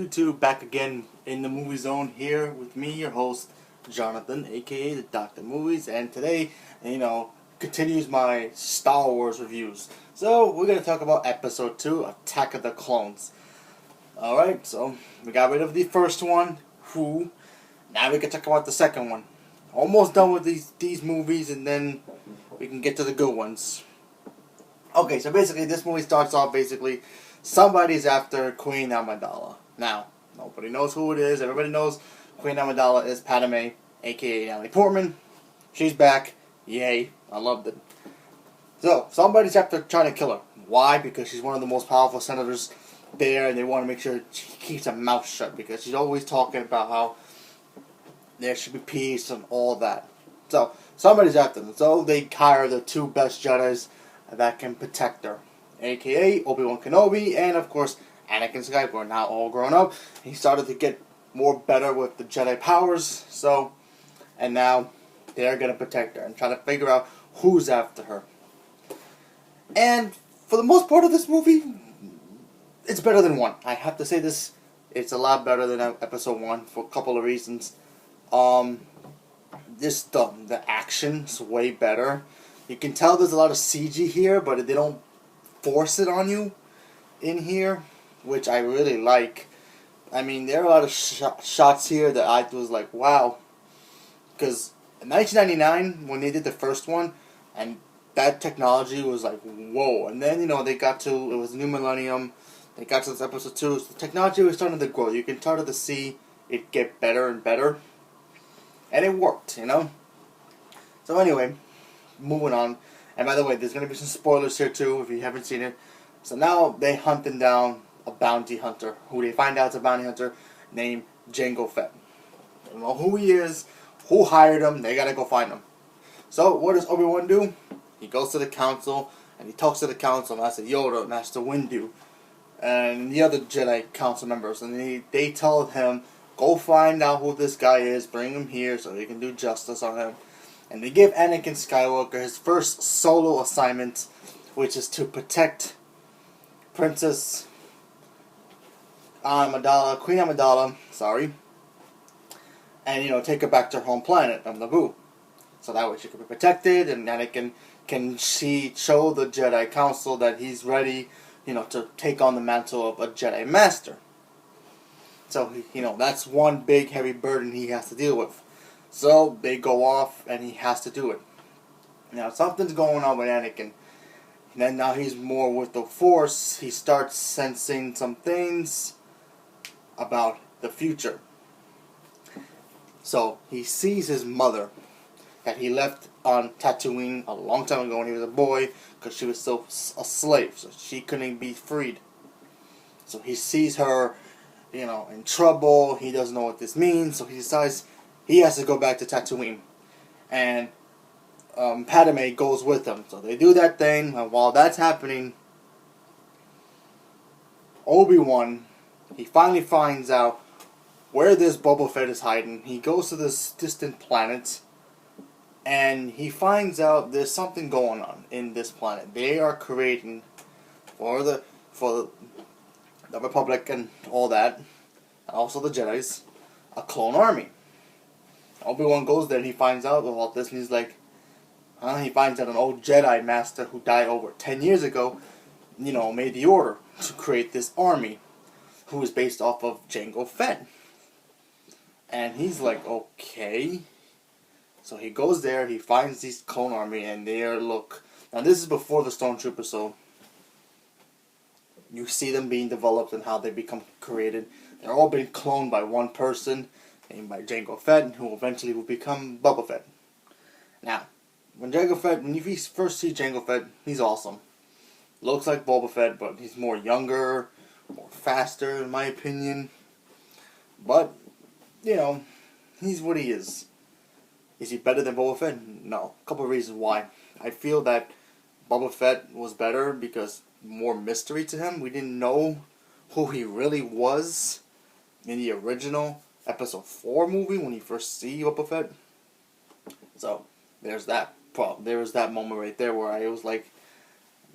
YouTube, back again in the movie zone here with me, your host, Jonathan, aka the Dr. Movies, and today, continues my Star Wars reviews. So, we're going to talk about Episode 2, Attack of the Clones. Alright, so, we got rid of the first one, now we can talk about the second one. Almost done with these movies, and then we can get to the good ones. Okay, so basically, this movie starts off somebody's after Queen Amidala. Now, nobody knows who it is. Everybody knows Queen Amidala is Padme, aka Natalie Portman. She's back. Yay. I loved it. So, somebody's after trying to kill her. Why? Because she's one of the most powerful senators there, and they want to make sure she keeps her mouth shut, because she's always talking about how there should be peace and all that. So, somebody's after them. So, they hire the two best Jedis that can protect her, aka Obi-Wan Kenobi and, of course, Anakin Skywalker. Now all grown up, he started to get more better with the Jedi powers, and now they're going to protect her and try to figure out who's after her. And for the most part of this movie, it's better than 1. I have to say this, it's a lot better than Episode 1 for a couple of reasons. The action's way better. You can tell there's a lot of CG here, but they don't force it on you in here, which I really like. I mean, there are a lot of shots here that I was like, wow. Because in 1999, when they did the first one, and that technology was like, whoa. And then, it was New Millennium, they got to this Episode 2, so the technology was starting to grow. You can start to see it get better and better. And it worked, So anyway, moving on. And by the way, there's going to be some spoilers here too if you haven't seen it. So now they hunting down a bounty hunter, who they find out is a bounty hunter named Jango Fett. They don't know who he is, who hired him, they got to go find him. So what does Obi-Wan do? He goes to the council, and he talks to the council, Master Yoda, Master Windu, and the other Jedi council members. And they tell him, go find out who this guy is, bring him here so they can do justice on him. And they give Anakin Skywalker his first solo assignment, which is to protect Princess Amidala, Queen Amidala, and take her back to her home planet of Naboo, so that way she can be protected, and Anakin can show the Jedi Council that he's ready, to take on the mantle of a Jedi Master. So that's one big heavy burden he has to deal with. So they go off, and he has to do it. Now something's going on with Anakin. And then now he's more with the Force. He starts sensing some things about the future. So he sees his mother that he left on Tatooine a long time ago when he was a boy, because she was still a slave, so she couldn't be freed. So he sees her, in trouble. He doesn't know what this means, so he decides he has to go back to Tatooine. And Padme goes with him. So they do that thing, and while that's happening, Obi-Wan, he finally finds out where this Boba Fett is hiding. He goes to this distant planet, and he finds out there's something going on in this planet. They are creating, for the Republic and all that, and also the Jedis, a clone army. Obi-Wan goes there and he finds out about this, and he's like, he finds out an old Jedi Master who died over 10 years ago, made the order to create this army, who is based off of Jango Fett. And he's like, okay. So he goes there, he finds this clone army, and now this is before the Stormtroopers, so you see them being developed and how they become created. They're all being cloned by one person, named by Jango Fett, who eventually will become Boba Fett. Now, when you first see Jango Fett, he's awesome. Looks like Boba Fett, but he's more younger, more faster, in my opinion. But, he's what he is. Is he better than Boba Fett? No. A couple of reasons why. I feel that Boba Fett was better because more mystery to him. We didn't know who he really was in the original Episode 4 movie when you first see Boba Fett. So, there's that problem. There was that moment right there where I was like,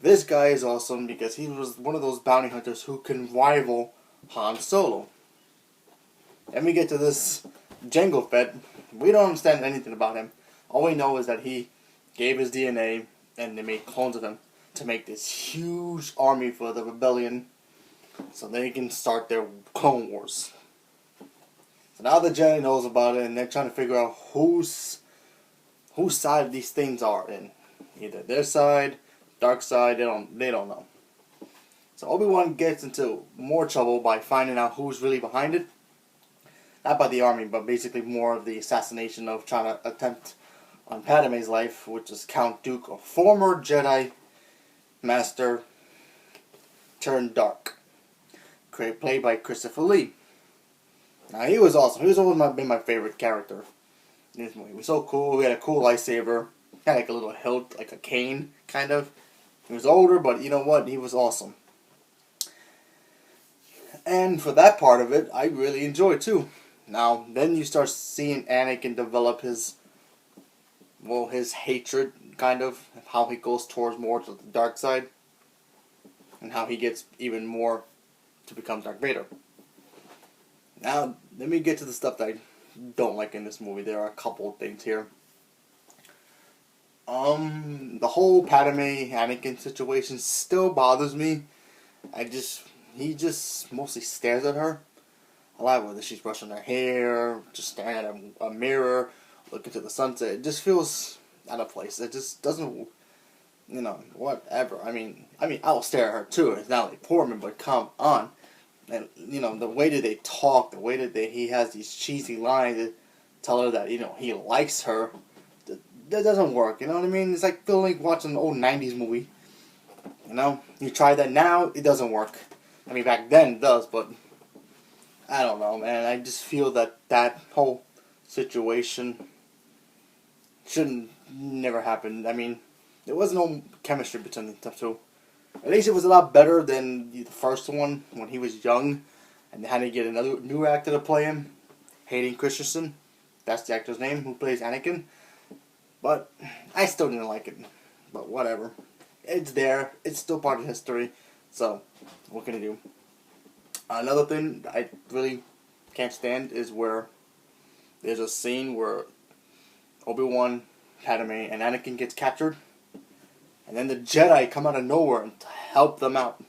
this guy is awesome because he was one of those bounty hunters who can rival Han Solo. Then we get to this Jango Fett. We don't understand anything about him. All we know is that he gave his DNA and they made clones of him to make this huge army for the rebellion so they can start their Clone Wars. So now the Jedi knows about it and they're trying to figure out whose side these things are in. Either their side, dark side, they don't know. So Obi-Wan gets into more trouble by finding out who's really behind it. Not by the army, but basically more of the assassination of trying to attempt on Padme's life, which is Count Dooku, a former Jedi Master turned dark. Played by Christopher Lee. Now he was awesome. He was always been my favorite character in this movie. He was so cool. He had a cool lightsaber. Had like a little hilt, like a cane, kind of. He was older, but you know what? He was awesome. And for that part of it, I really enjoyed too. Now, then you start seeing Anakin develop his hatred, kind of how he goes towards more to the dark side, and how he gets even more to become Darth Vader. Now, let me get to the stuff that I don't like in this movie. There are a couple of things here. The whole Padme Anakin situation still bothers me. He just mostly stares at her. I like whether she's brushing her hair, just staring at a mirror, looking to the sunset. It just feels out of place. It just doesn't, whatever. I mean, I'll stare at her too. It's not like Portman, but come on. And the way that they talk, the way that he has these cheesy lines that tell her that he likes her, that doesn't work. You know what I mean? It's like feeling like watching an old '90s movie. You try that now, it doesn't work. I mean, back then it does, but I don't know, man. I just feel that whole situation shouldn't never happen. I mean, there was no chemistry between the two. At least it was a lot better than the first one when he was young and they had to get another new actor to play him, Hayden Christensen. That's the actor's name who plays Anakin. But I still didn't like it. But whatever. It's there. It's still part of history. So, what can you do? Another thing I really can't stand is where there's a scene where Obi-Wan, Padme, and Anakin gets captured. And then the Jedi come out of nowhere and help them out.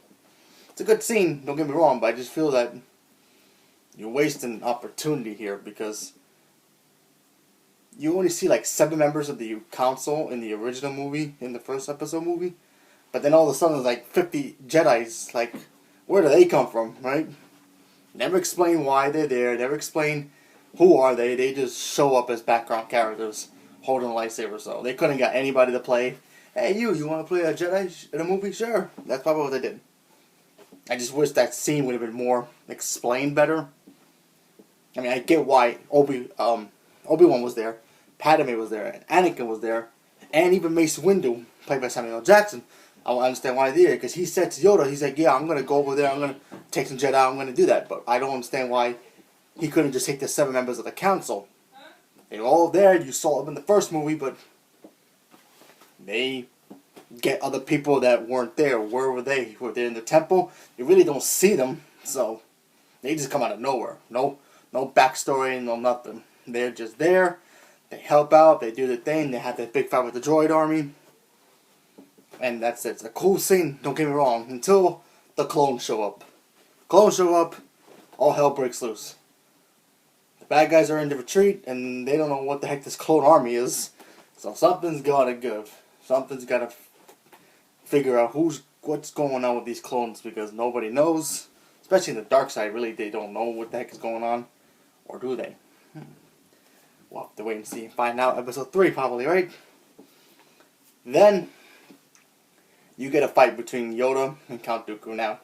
It's a good scene, don't get me wrong, but I just feel that you're wasting opportunity here because you only see like 7 members of the council in the original movie, in the first episode movie. But then all of a sudden there's like 50 Jedis. Like, where do they come from, right? Never explain why they're there. Never explain who are they. They just show up as background characters holding a lightsaber. So they couldn't get anybody to play. Hey, you want to play a Jedi in a movie? Sure. That's probably what they did. I just wish that scene would have been more explained better. I mean, I get why Obi-Wan was there, Padme was there, and Anakin was there, and even Mace Windu, played by Samuel L. Jackson. I understand why they're there, because he said to Yoda, he's like, yeah, I'm going to go over there, I'm going to take some Jedi, I'm going to do that. But I don't understand why he couldn't just take the 7 members of the council. They were all there, you saw them in the first movie, but they get other people that weren't there. Where were they? Were they in the temple? You really don't see them, so they just come out of nowhere. No backstory, no nothing. They're just there. They help out. They do the thing. They have that big fight with the droid army, and that's it. It's a cool scene. Don't get me wrong. Until the clones show up. Clones show up. All hell breaks loose. The bad guys are in the retreat, and they don't know what the heck this clone army is. So something's gotta give. Something's gotta figure out what's going on with these clones, because nobody knows. Especially in the dark side, really, they don't know what the heck is going on. Or do they? We'll have to wait and see and find out. Episode 3 probably, right? Then you get a fight between Yoda and Count Dooku. Now,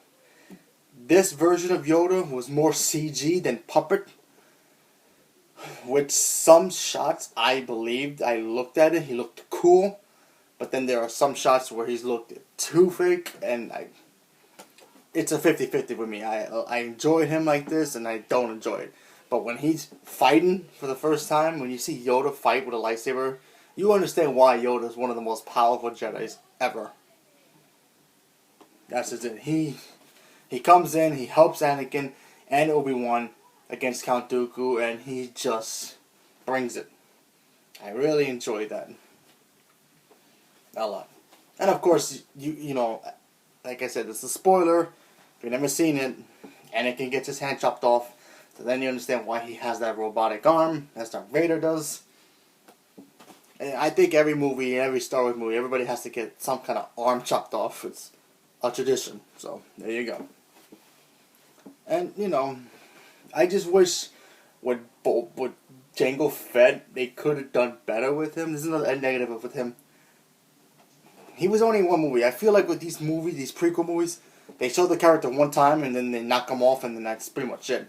this version of Yoda was more CG than puppet. With some shots, I believed, I looked at it, he looked cool. But then there are some shots where he's looked too fake, and it's a 50-50 with me. I enjoy him like this, and I don't enjoy it. But when he's fighting for the first time, when you see Yoda fight with a lightsaber, you understand why Yoda is one of the most powerful Jedis ever. That's just it. He comes in, he helps Anakin and Obi-Wan against Count Dooku, and he just brings it. I really enjoyed that a lot. And of course, you know, like I said, it's a spoiler. If you've never seen it, Anakin gets his hand chopped off. So then you understand why he has that robotic arm, as Darth Vader does. And I think every movie, every Star Wars movie, everybody has to get some kind of arm chopped off. It's a tradition. So there you go. And you know, I just wish with Jango Fett, they could have done better with him. There's another negative with him. He was only in one movie. I feel like with these movies, these prequel movies, they show the character one time and then they knock him off and then that's pretty much it.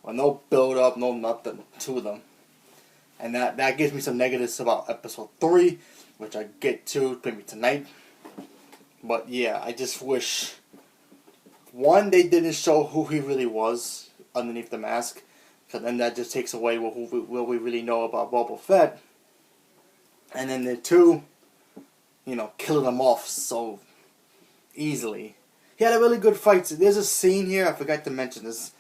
Or no build up, no nothing to them. And that gives me some negatives about episode 3, which I get to maybe tonight. But yeah, I just wish, one, they didn't show who he really was underneath the mask. Because then that just takes away what we really know about Boba Fett. And then the two, you know, killing him off so easily. He had a really good fight. There's a scene here, I forgot to mention this.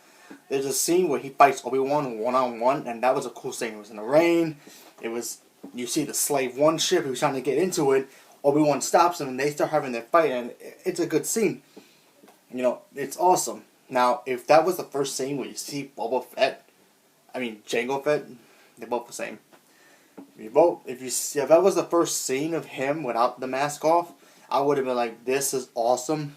There's a scene where he fights Obi-Wan one-on-one, and that was a cool scene. It was in the rain. It was, you see the Slave One ship, he was trying to get into it. Obi-Wan stops him, and they start having their fight, and it's a good scene. You know, it's awesome. Now, if that was the first scene where you see Jango Fett, they're both the same. If that was the first scene of him without the mask off, I would have been like, this is awesome.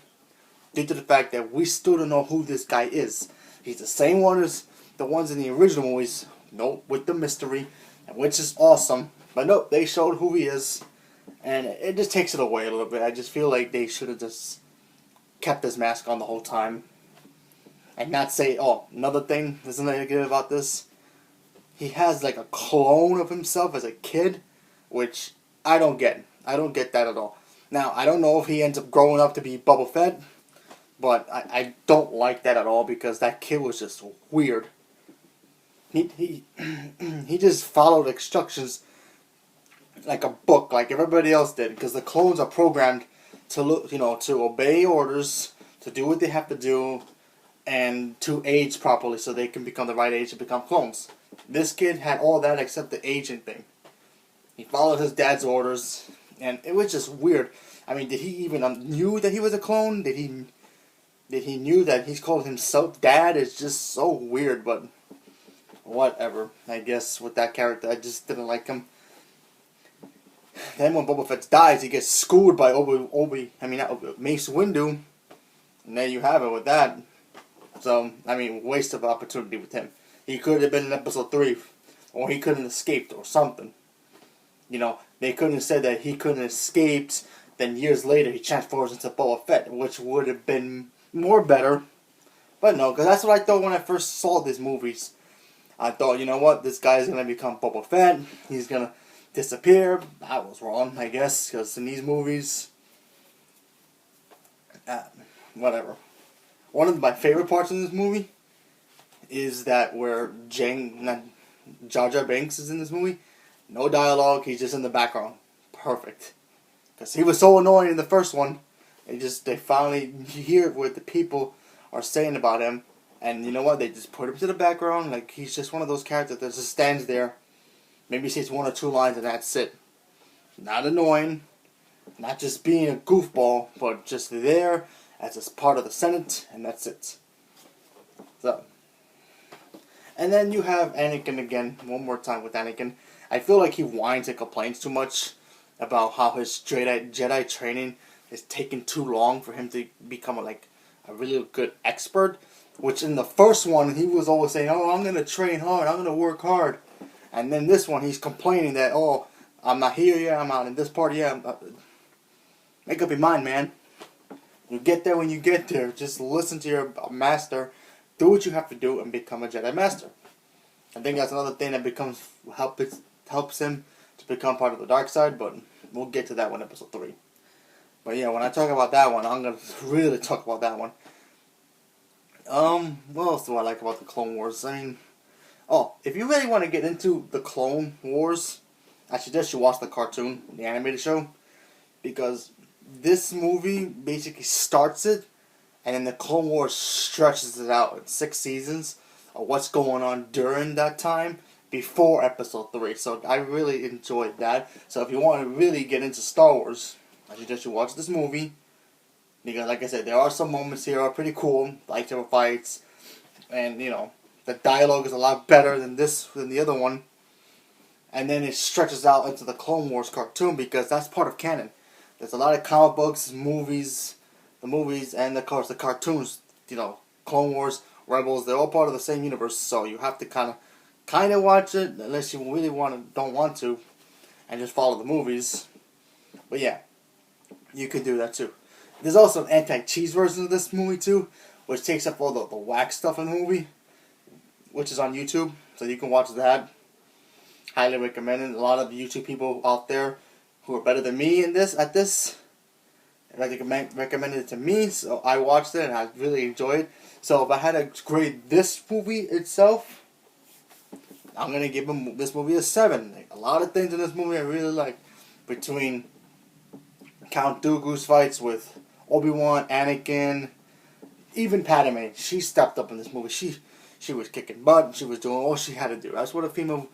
Due to the fact that we still don't know who this guy is. He's the same one as the ones in the original movies. Nope, with the mystery, which is awesome. But nope, they showed who he is. And it just takes it away a little bit. I just feel like they should have just kept his mask on the whole time. And not say, oh, another thing, there's nothing negative about this. He has like a clone of himself as a kid, which I don't get. I don't get that at all. Now, I don't know if he ends up growing up to be Boba Fett, but I don't like that at all because that kid was just weird. He just followed instructions like a book, like everybody else did, because the clones are programmed to to obey orders, to do what they have to do, and to age properly so they can become the right age to become clones. This kid had all that except the aging thing. He followed his dad's orders, and it was just weird. I mean, did he even knew that he was a clone? Did he knew that he's called himself Dad? It's just so weird, but whatever. I guess with that character, I just didn't like him. Then when Boba Fett dies, he gets schooled by Mace Windu, and there you have it with that. So, I mean, waste of opportunity with him. He could have been in episode 3, or he couldn't have escaped, or something. You know, they couldn't have said that he couldn't have escaped, then years later he transforms into Boba Fett, which would have been more better. But no, because that's what I thought when I first saw these movies. I thought, you know what, this guy's going to become Boba Fett, he's going to disappear. I was wrong, I guess, because in these movies, whatever. One of my favorite parts in this movie is that where Jar Jar Binks is in this movie. No dialogue, he's just in the background. Perfect. Because he was so annoying in the first one. They finally hear what the people are saying about him. And you know what? They just put him to the background. Like, he's just one of those characters that just stands there. Maybe says 1 or 2 lines and that's it. Not annoying. Not just being a goofball. But just there as a part of the Senate. And that's it. So. And then you have Anakin again. One more time with Anakin. I feel like he whines and complains too much about how his Jedi training is taking too long for him to become a really good expert. Which in the first one, he was always saying, oh, I'm going to train hard, I'm going to work hard. And then this one, he's complaining that, oh, I'm not here yet, I'm out in this part yet. Make up your mind, man. You get there when you get there. Just listen to your master. Do what you have to do and become a Jedi Master. I think that's another thing that helps him to become part of the dark side, but we'll get to that one, episode 3. But yeah, when I talk about that one, I'm going to really talk about that one. What else do I like about the Clone Wars? I mean, if you really want to get into the Clone Wars, I suggest you watch the cartoon, the animated show, because this movie basically starts it, and then the Clone Wars stretches it out in 6 seasons of what's going on during that time before episode 3. So I really enjoyed that. So if you want to really get into Star Wars, I suggest you watch this movie. Because like I said, there are some moments here that are pretty cool, lightsaber fights, and the dialogue is a lot better than the other one. And then it stretches out into the Clone Wars cartoon because that's part of canon. There's a lot of comic books, movies, and of course the cartoons. Clone Wars, Rebels, they're all part of the same universe. So you have to kind of watch it unless you really don't want to, and just follow the movies. But yeah, you could do that too. There's also an anti-cheese version of this movie too, which takes up all the wax stuff in the movie, which is on YouTube, so you can watch that. Highly recommend it. A lot of YouTube people out there who are better than me at this recommended it to me, so I watched it and I really enjoyed it. So if I had to grade this movie itself, I'm gonna give this movie a 7. A lot of things in this movie I really like, between Count Dooku's fights with Obi-Wan, Anakin, even Padme. She stepped up in this movie. She was kicking butt. She was doing all she had to do. That's what a female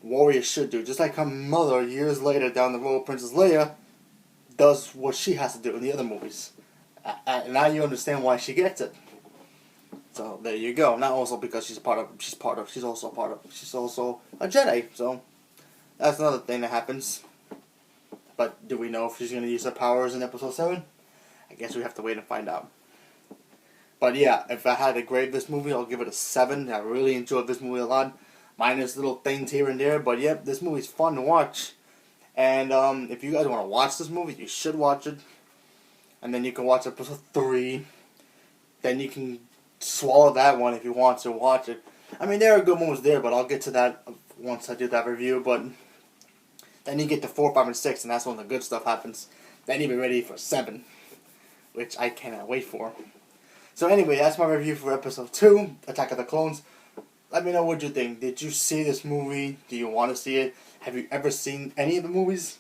warrior should do. Just like her mother, years later down the road, Princess Leia, does what she has to do in the other movies. Now you understand why she gets it. So there you go. Not also because she's also a Jedi. So that's another thing that happens. But do we know if she's going to use her powers in episode 7? I guess we have to wait and find out. But yeah, if I had to grade this movie, I'll give it a 7. I really enjoyed this movie a lot. Minus little things here and there. But yep, this movie's fun to watch. And if you guys want to watch this movie, you should watch it. And then you can watch episode 3. Then you can swallow that one if you want to watch it. I mean, there are good movies there, but I'll get to that once I do that review. But then you get to 4, 5, and 6, and that's when the good stuff happens. Then you'll be ready for 7, which I cannot wait for. So anyway, that's my review for episode 2, Attack of the Clones. Let me know what you think. Did you see this movie? Do you want to see it? Have you ever seen any of the movies?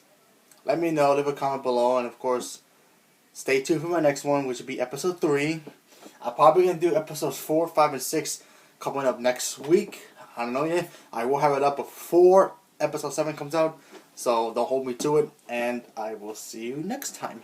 Let me know. Leave a comment below. And of course, stay tuned for my next one, which will be episode 3. I'm probably going to do episodes 4, 5, and 6 coming up next week. I don't know yet. I will have it up before episode 7 comes out. So don't hold me to it. And I will see you next time.